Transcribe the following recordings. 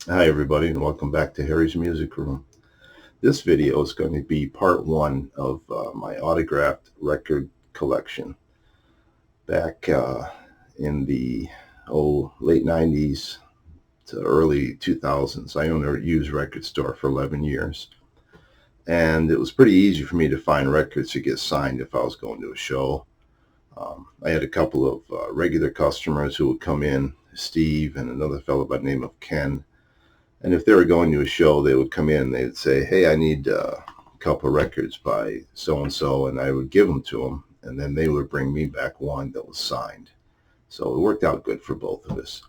Hi everybody and welcome back to Harry's Music Room. This video is going to be part one of my autographed record collection. Back in the late 90s to early 2000s, I owned a used record store for 11 years. And it was pretty easy for me to find records to get signed if I was going to a show. I had a couple of regular customers who would come in, Steve and another fellow by the name of Ken. And if they were going to a show, they would come in and they'd say, hey, I need a couple of records by so-and-so, and I would give them to them. And then they would bring me back one that was signed. So it worked out good for both of us.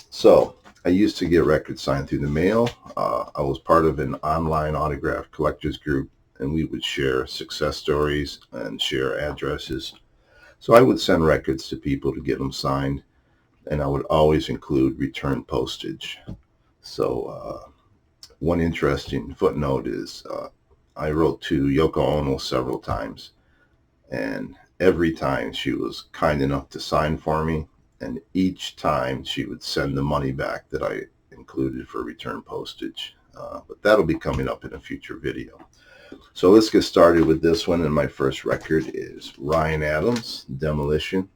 So I used to get records signed through the mail. I was part of an online autograph collectors group, and we would share success stories and share addresses. So I would send records to people to get them signed, and I would always include return postage. So one interesting footnote is I wrote to Yoko Ono several times, and every time she was kind enough to sign for me, and each time she would send the money back that I included for return postage. But that'll be coming up in a future video. So let's get started with this one, and my first record is Ryan Adams' Demolition,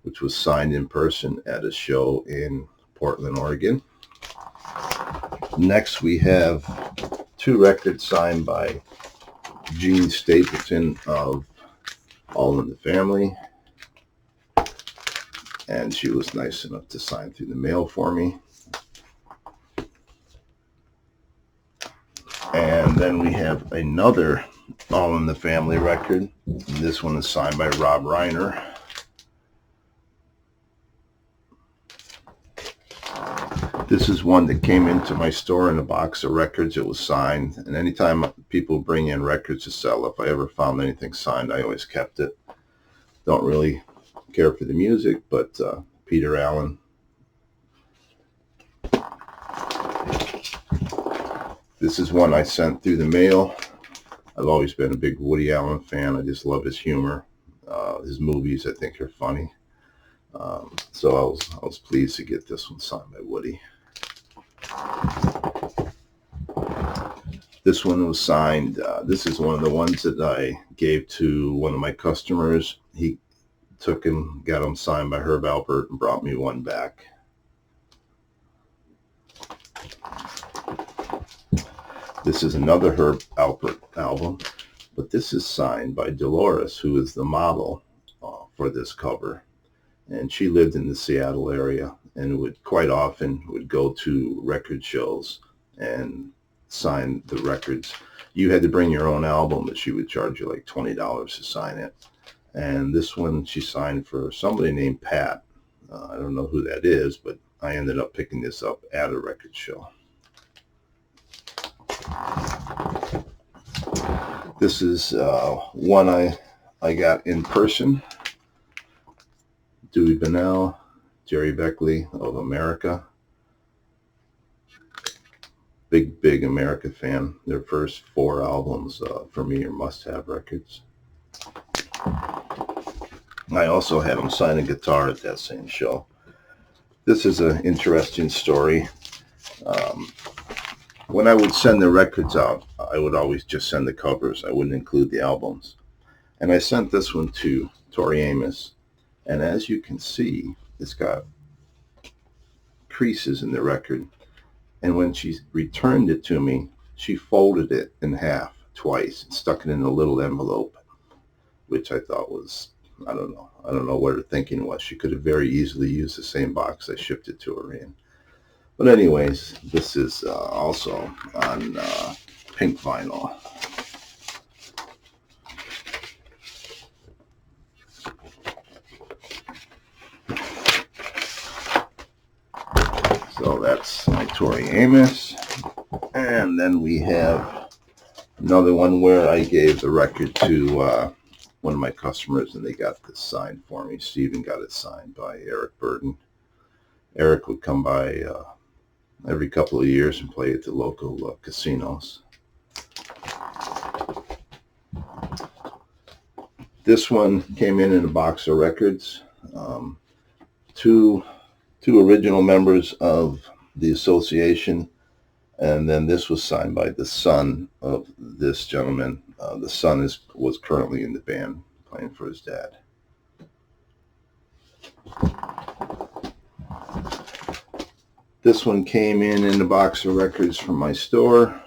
which was signed in person at a show in Portland, Oregon. Next, we have two records signed by Jean Stapleton of All in the Family. And she was nice enough to sign through the mail for me. And then we have another All in the Family record. This one is signed by Rob Reiner. This is one that came into my store in a box of records. It was signed, and anytime people bring in records to sell, if I ever found anything signed, I always kept it. Don't really care for the music, but Peter Allen. This is one I sent through the mail. I've always been a big Woody Allen fan. I just love his humor. His movies, I think, are funny. So I was pleased to get this one signed by Woody. This one was signed. This is one of the ones that I gave to one of my customers. He took him, got him signed by Herb Alpert, and brought me one back. This is another Herb Alpert album, but this is signed by Dolores, who is the model for this cover. And she lived in the Seattle area and would quite often would go to record shows and sign the records. You had to bring your own album, but she would charge you like $20 to sign it. And this one she signed for somebody named Pat. I don't know who that is, but I ended up picking this up at a record show. This is one I got in person. Dewey Bunnell, Jerry Beckley of America. Big America fan. Their first four albums for me are must-have records. I also had them sign a guitar at that same show. This is an interesting story. When I would send the records out, I would always just send the covers. I wouldn't include the albums. And I sent this one to Tori Amos. And as you can see, it's got creases in the record. And when she returned it to me, she folded it in half twice and stuck it in a little envelope, which I thought was, I don't know what her thinking was. She could have very easily used the same box I shipped it to her in. But anyways, this is also on pink vinyl. So that's my Tori Amos. And then we have another one where I gave the record to one of my customers, and they got this signed for me. Stephen got it signed by Eric Burden. Eric would come by every couple of years and play at the local casinos. This one came in a box of records. Two original members of the association. And then this was signed by the son of this gentleman. The son was currently in the band playing for his dad. This one came in a box of records from my store.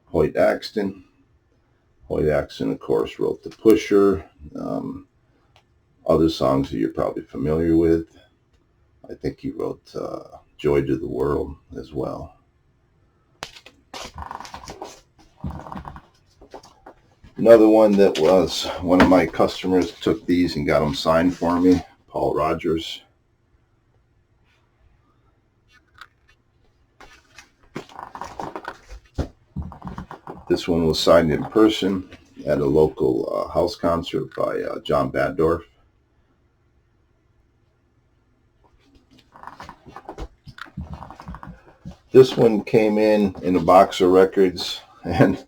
Hoyt Axton. Hoyt Axton, of course, wrote The Pusher. Other songs that you're probably familiar with. I think he wrote Joy to the World as well. Another one that was one of my customers took these and got them signed for me, Paul Rogers. This one was signed in person at a local house concert by John Baddorf. This one came in a box of records, and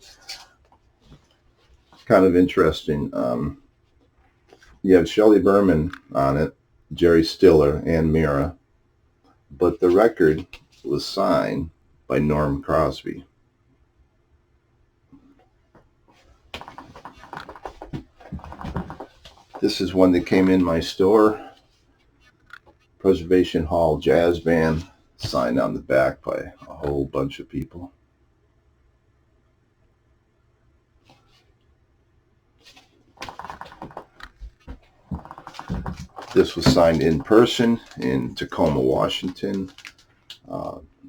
kind of interesting. You have Shelley Berman on it, Jerry Stiller, and Mira, but the record was signed by Norm Crosby. This is one that came in my store. Preservation Hall Jazz Band, signed on the back by a whole bunch of people. This was signed in person in Tacoma, Washington.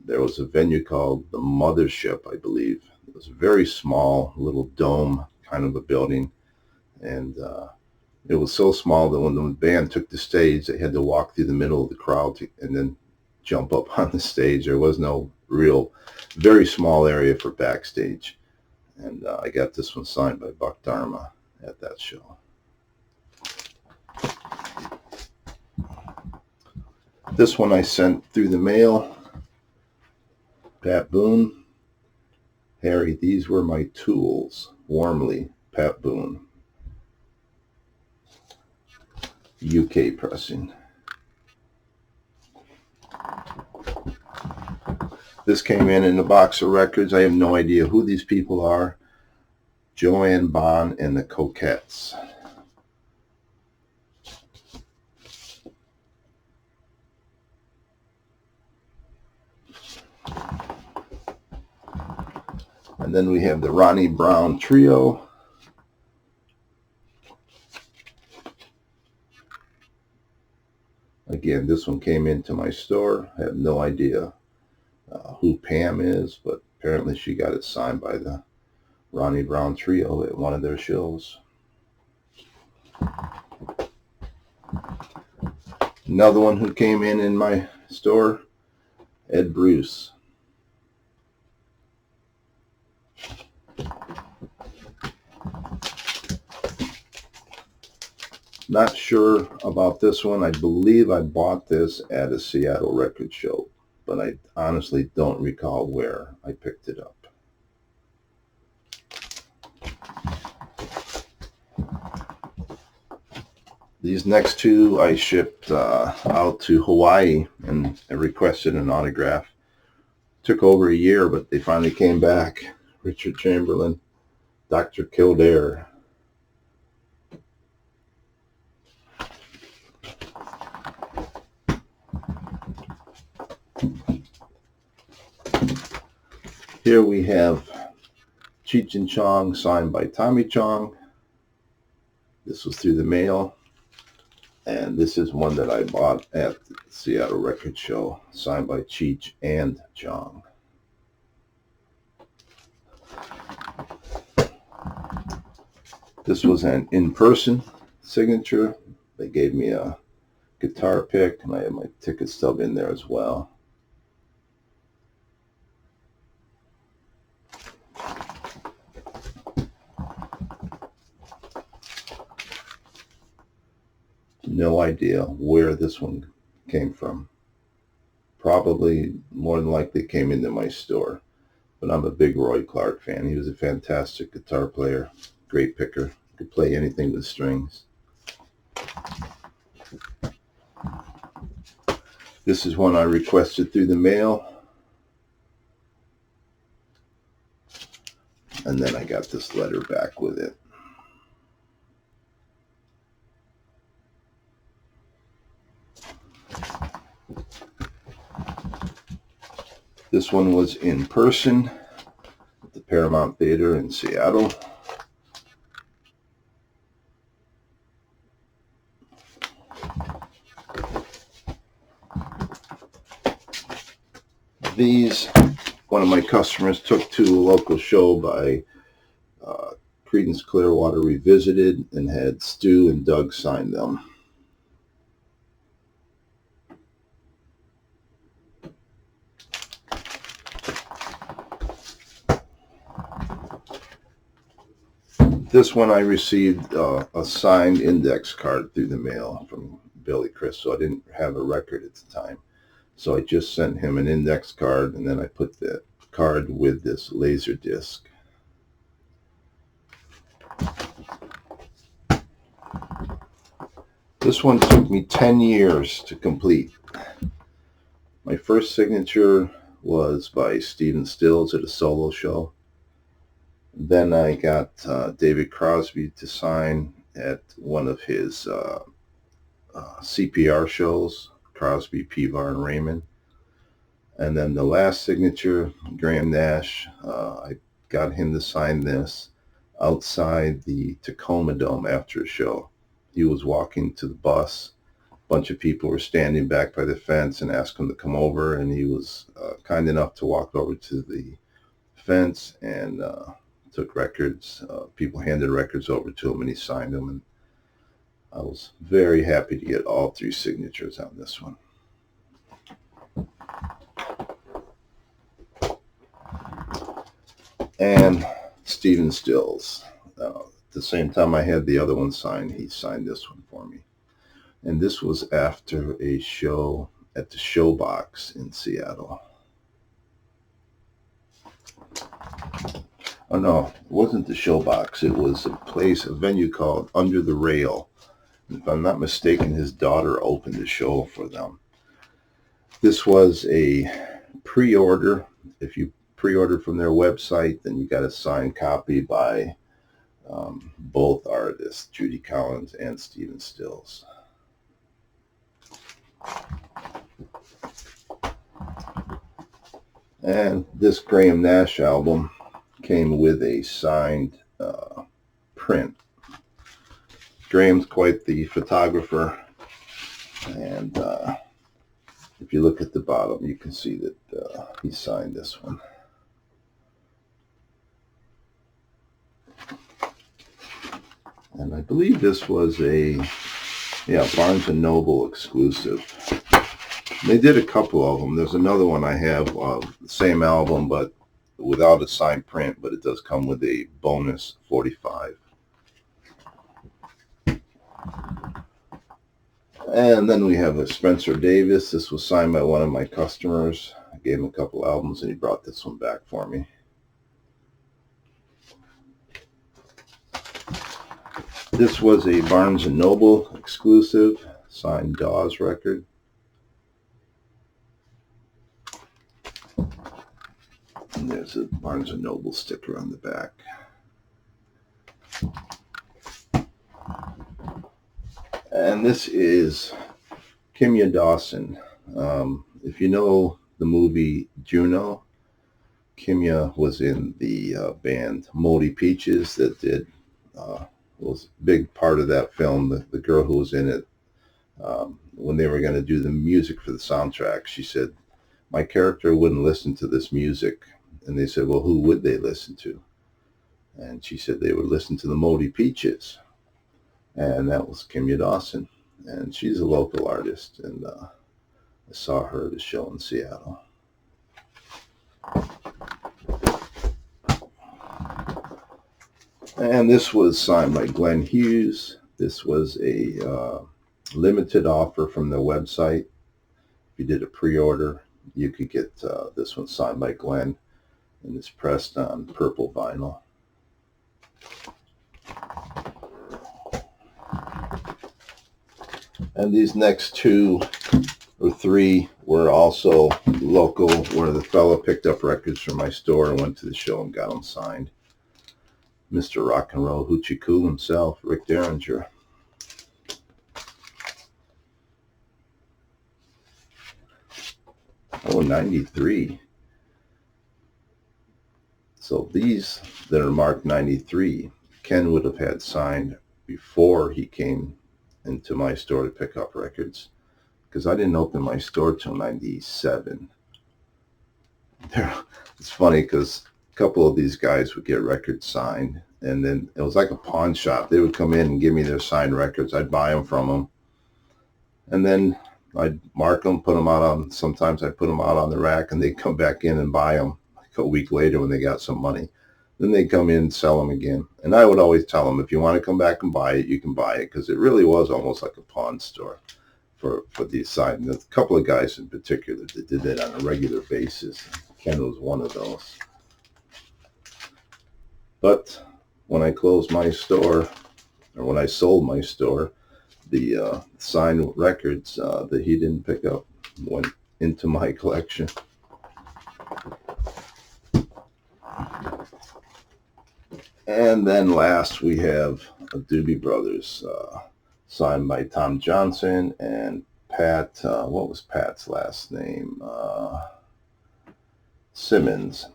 There was a venue called the Mothership, I believe. It was a very small little dome kind of a building, and it was so small that when the band took the stage, they had to walk through the middle of the crowd and then jump up on the stage. There was no real, very small area for backstage. And I got this one signed by Buck Dharma at that show. This one I sent through the mail. Pat Boone. Harry, these were my tools. Warmly, Pat Boone. UK pressing. This came in a box of records. I have no idea who these people are. Joanne Bond and the Coquettes. And then we have the Ronnie Brown Trio. Again, this one came into my store. I have no idea who Pam is, but apparently she got it signed by the Ronnie Brown Trio at one of their shows. Another one who came in my store, Ed Bruce. Not sure about this one. I believe I bought this at a Seattle record show, but I honestly don't recall where I picked it up. These next two I shipped out to Hawaii, and I requested an autograph. Took over a year, but they finally came back. Richard Chamberlain, Dr. Kildare. Here we have Cheech and Chong, signed by Tommy Chong. This was through the mail. And this is one that I bought at the Seattle Record Show, signed by Cheech and Chong. This was an in-person signature. They gave me a guitar pick, and I have my ticket stub in there as well. No idea where this one came from. Probably more than likely came into my store. But I'm a big Roy Clark fan. He was a fantastic guitar player, great picker, could play anything with strings. This is one I requested through the mail. And then I got this letter back with it. This one was in person at the Paramount Theater in Seattle. These, one of my customers took to a local show by Creedence Clearwater Revisited and had Stu and Doug sign them. This one I received a signed index card through the mail from Billy Chris, so I didn't have a record at the time. So I just sent him an index card, and then I put that card with this laser disc. This one took me 10 years to complete. My first signature was by Stephen Stills at a solo show. Then I got David Crosby to sign at one of his CPR shows, Crosby, Pevar, and Raymond. And then the last signature, Graham Nash, I got him to sign this outside the Tacoma Dome after a show. He was walking to the bus. A bunch of people were standing back by the fence and asked him to come over, and he was kind enough to walk over to the fence and took records. People handed records over to him, and he signed them. And I was very happy to get all 3 signatures on this one. And Stephen Stills. At the same time I had the other one signed, he signed this one for me. And this was after a show at the Showbox in Seattle. Oh no, it wasn't the Showbox. It was a venue called Under the Rail. If I'm not mistaken, his daughter opened the show for them. This was a pre-order. If you pre-order from their website, then you got a signed copy by both artists, Judy Collins and Stephen Stills. And this Graham Nash album came with a signed print. Graham's quite the photographer, and if you look at the bottom, you can see that he signed this one. And I believe this was a Barnes & Noble exclusive. They did a couple of them. There's another one I have, the same album, but without a signed print, but it does come with a bonus 45. And then we have a Spencer Davis. This was signed by one of my customers. I gave him a couple albums, and he brought this one back for me. This was a Barnes & Noble exclusive, signed Dawes record. And there's a Barnes & Noble sticker on the back. And this is Kimya Dawson. If you know the movie Juno, Kimya was in the band Moldy Peaches that was a big part of that film. The girl who was in it, when they were going to do the music for the soundtrack, she said, my character wouldn't listen to this music. And they said, well, who would they listen to? And she said they would listen to the Moldy Peaches. And that was Kimya Dawson. And she's a local artist. And I saw her at a show in Seattle. And this was signed by Glenn Hughes. This was a limited offer from their website. If you did a pre-order, you could get this one signed by Glenn. And it's pressed on purple vinyl. And these next 2 or 3 were also local, where the fellow picked up records from my store and went to the show and got them signed. Mr. Rock and Roll Hoochie Coo himself, Rick Derringer. Oh, 93. So these that are marked 93, Ken would have had signed before he came into my store to pick up records, because I didn't open my store till 97. It's funny because a couple of these guys would get records signed, and then it was like a pawn shop. They would come in and give me their signed records. I'd buy them from them, and then I'd mark them, put them out on, sometimes I'd put them out on the rack, and they'd come back in and buy them like a week later when they got some money. Then they'd come in and sell them again. And I would always tell them, if you want to come back and buy it, you can buy it, because it really was almost like a pawn store for these signed. There's a couple of guys in particular that did that on a regular basis. Ken was one of those. But when I closed my store, or when I sold my store, the signed records that he didn't pick up went into my collection. And then last we have a Doobie Brothers, signed by Tom Johnson and Pat, what was Pat's last name? Simmons.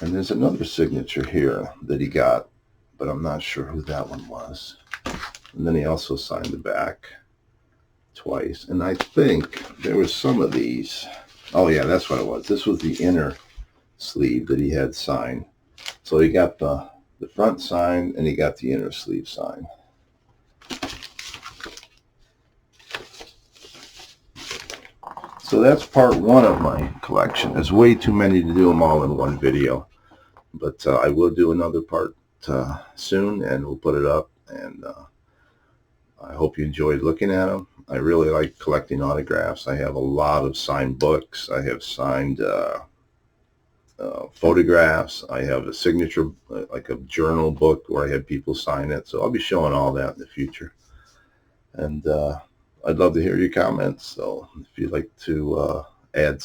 And there's another signature here that he got, but I'm not sure who that one was. And then he also signed the back twice. And I think there was some of these. Oh yeah, that's what it was. This was the inner sleeve that he had signed. So he got the front signed, and he got the inner sleeve signed. So that's part one of my collection. There's way too many to do them all in one video, but I will do another part soon, and we'll put it up. And I hope you enjoyed looking at them. I really like collecting autographs. I have a lot of signed books. I have signed photographs. I have a signature, like a journal book where I had people sign it. So I'll be showing all that in the future. And I'd love to hear your comments. So if you'd like to add,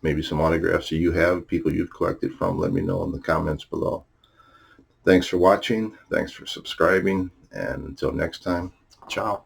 maybe some autographs that you have, people you've collected from, let me know in the comments below. Thanks for watching. Thanks for subscribing. And until next time, ciao.